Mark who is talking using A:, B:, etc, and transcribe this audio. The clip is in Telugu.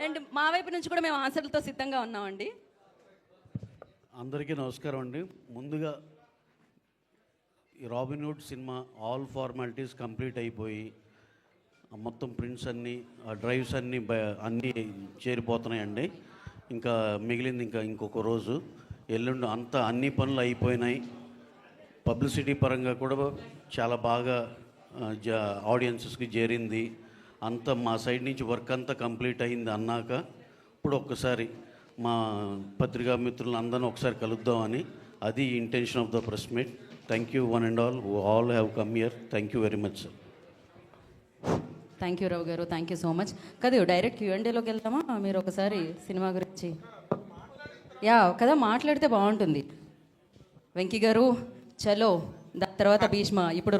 A: అండ్ మా వైపు నుంచి కూడా మేము ఆన్సర్లతో సిద్ధంగా ఉన్నామండి.
B: అందరికీ నమస్కారం అండి. ముందుగా ఈ Robinhood cinema all formalities complete అయిపోయి మొత్తం ప్రింట్స్ అన్నీ డ్రైవ్స్ అన్నీ అన్నీ చేరిపోతున్నాయండి. ఇంకా మిగిలింది ఇంకొక రోజు ఎల్లుండి అంతా అన్ని పనులు అయిపోయినాయి. పబ్లిసిటీ పరంగా కూడా చాలా బాగా ఆడియన్సెస్కి చేరింది. అంతా మా సైడ్ నుంచి వర్క్ అంతా కంప్లీట్ అయింది అన్నాక ఇప్పుడు ఒక్కసారి మా పత్రికా మిత్రులను అందరినీ ఒకసారి కలుద్దామని, అది intention of the press meet. Thank you one and all who all have come here. Thank you very much sir.
A: Thank you Rao గారు, థ్యాంక్ యూ సో మచ్. కదా డైరెక్ట్ Q&Aలోకి వెళ్తామా? మీరు ఒకసారి సినిమా గురించి కదా మాట్లాడితే బాగుంటుంది. వెంకీ గారు చలో, దాని తర్వాత భీష్మ, ఇప్పుడు